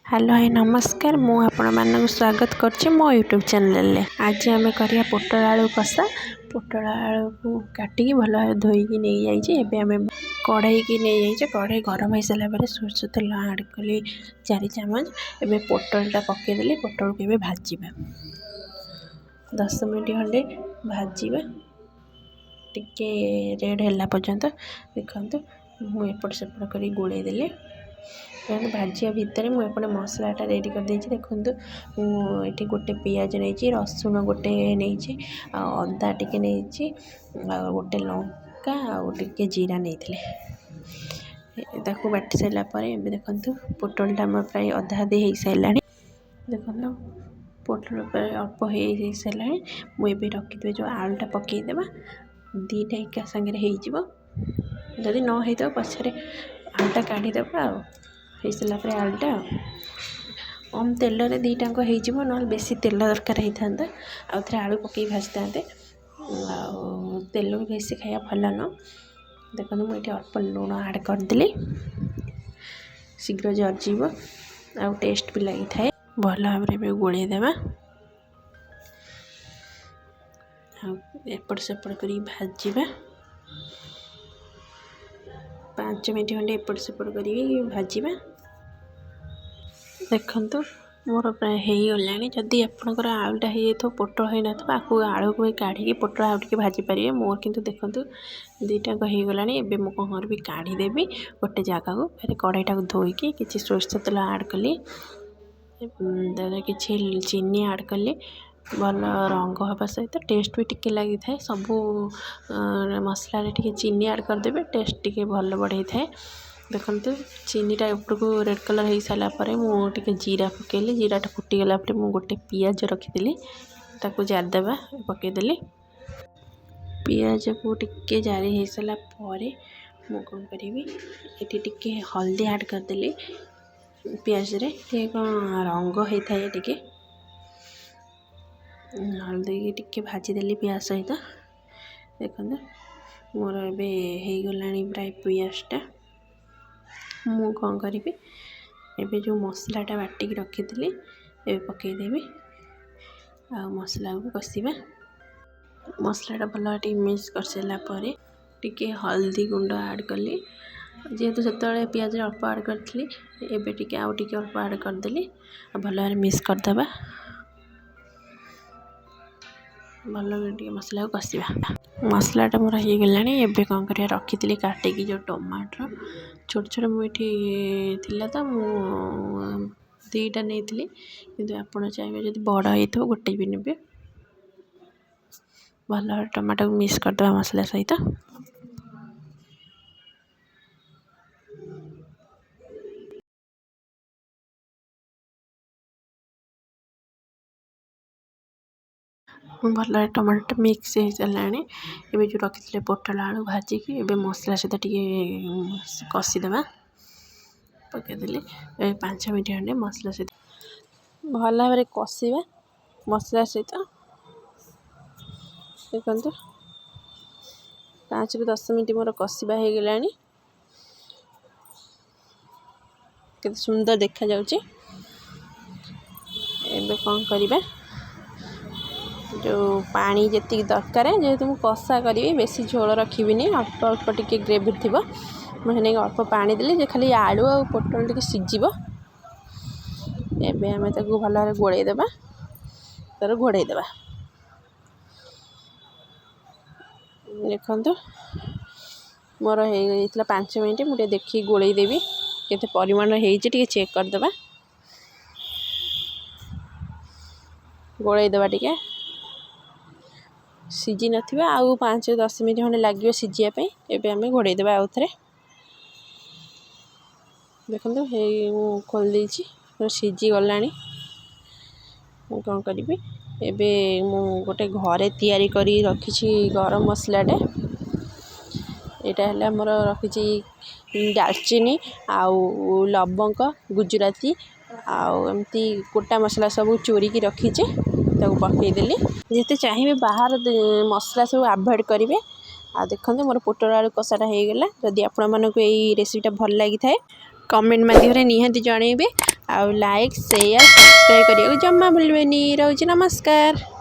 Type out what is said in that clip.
Hello hi नमस्कार मु आपण मानक स्वागत करछि मो यूट्यूब चैनल ले। आज आम करिया पोटल आलू कषा। पोटल आलू को काटिकी भल धोईकी नहीं जाइए। एबे आम कढ़ई की नहीं जाइए। कढ़ई गरम हो सारा पर सोरष तेल आड कली 4 चामच। एबे पोटलटा पकेदेली। पोटल को भाजवा 10 मिनट खंडे भाजवा टिके रेड है पर्यंत। देखो मुझे एपट सेपट कर गोल देली भाजिया भितर मुझे मसलाटा रेडी कर देछि। देखो ये गोटे पियाज नहीं रसुण गोटे नहीं अदा टिके नहीं गोटे लंका टिके जीरा नहीं ताको बाटी सारा देखो पोटलटा प्राय अधा अधी हो सारा। देखो पोटल अल्प हो सारा। मुझे रखिदे जो आलूटा पकईदेवा दीटा एका सागर होदी न हो पछे आलूटा काढ़ीदेवा हो सारा आलूटा कम तेल रे दीटाक हो ना बेसी तेल दरकार होता आउ थे आलू पकई भाजी था तेल भी बेसी खाया भल न। देखो मुझे अल्प लुण आड करदेली शीघ्र जर्जीव आउ टेस्ट भी लगी थाए भल भाव में गोलेदेवा एपट सेपट कर भाजवा 5 मिनट खंडे एपट सेपट कर भाजवा। देखो मोर प्राय हो गला। जदि आपंकर आलूटा हो जाए पोटल हो ना आपको आलू को काढ़ी पोटल आउ टे भाजी पारे। मोर किंतु देखो दीटा हो गला। एबे मु कौन भी काढ़ीदेवी गोटे जगह को फिर कढ़ईटा को धोईकी किसी सोरष तेल आड कली कि चीनी आड कली भल रंग हवा सहित टेस्ट भी टिके लगी थाए। सबू मसला टे चीनी आड करदे टेस्ट टिके भल बढ़े थाए। देखो चीनीटा ऊपर को रेड कलर हो सारापर मुझे जीरा पकेली जीराटा फुटीगला मुझे गोटे पियाज रखीदी ताको जारदेवा पकईदेली पियाज को टिके जारी हो सारापर मु कौन करी ये टिके हल्दी आड करदेली पियाज रे कौन रंग होता है टिके हल्दी टिके भाजीदेली पियाज सहित। देखो मोर ए गला प्राय पियाजटा मु कौन करी एबे जो मसलाटा बाटिकी रखीदी ए पकईदेवी आ मसला को कषा मसलाटा भल मिक्स कर सारापर टिके हल्दी गुंड आड कली जेहेतु से पियाज अल्प आड करी एबे टिके आउ टिके अल्प आड करदेली भल भाव मिक्स करदे भल टे मसला को कषा मसलाटा मोर हो गला। एबे कौन कर रखी काटिकी जो टमाटर छोट छोट मुठी थिला तो मु दीटा नहीं किंतु आपण चाहिए जब बड़ हो गोटे भी ने भल टमाटो को मिक्स करदे मसला सहित। भल टमाटो मिक्स हो सारा। एबे जो रखी पोटल आलू भाजिकी एबे मसला सहित टिके कषिदेवा पकईदेली 5 मिनट खंडे मसला सहित भल भाव कषा मसला सहित। देखो 5 ରୁ 10 मिनट मोर कषा हो गला के सुंदर देखा जाउची। एबे कौन करिबा जो पानी जी दरकार जेहेतु मुझे कषा करी बेसी झोल रखी अल्प अल्प टिके ग्रेवी थी मुझे अल्प पानी देली खाली आलू और पोटल टिके सीझ एबे आम ताको भल भाव गोलेदेवा तार घोड़ेदेवा। देखो मोर हो 5 मिनट मुझे देखिए गोलेदेवी केते परिमाण होती चेक करदेवा गोलेदेवा टिके सीझी नथिबा आउ 5 ରୁ 10 मिनट खंडे लगे सीझापी एबे आम घोड़ेदेवा आउ थे। देखो खोल देछि सीझी गला कौन करी एबे मु गोटे घरे तैयारी करी रखी गरम मसलाटे यहाँ मोर रखी दालचीनी आउ लवंग गुजराती आउ एमती गोटा मसला सब चोरी की रखीचे ताको पकईदेली जिते चाहिए बाहर मसला सब अवॉइड करेंगे। आ देखो मोर पोटल आलू कषाटा हो गला। जदि आपण मानक रेसिपीटा भल लगी थाए कमेंट माध्यम निहाती जनइबे ଆଉ ଲାଇକ୍ ସେୟାର ସବସ୍କ୍ରାइब କରିବାକୁ ଜमा ଭୁଲିବେନି। ରହୁଛି, ନମସ୍କାର।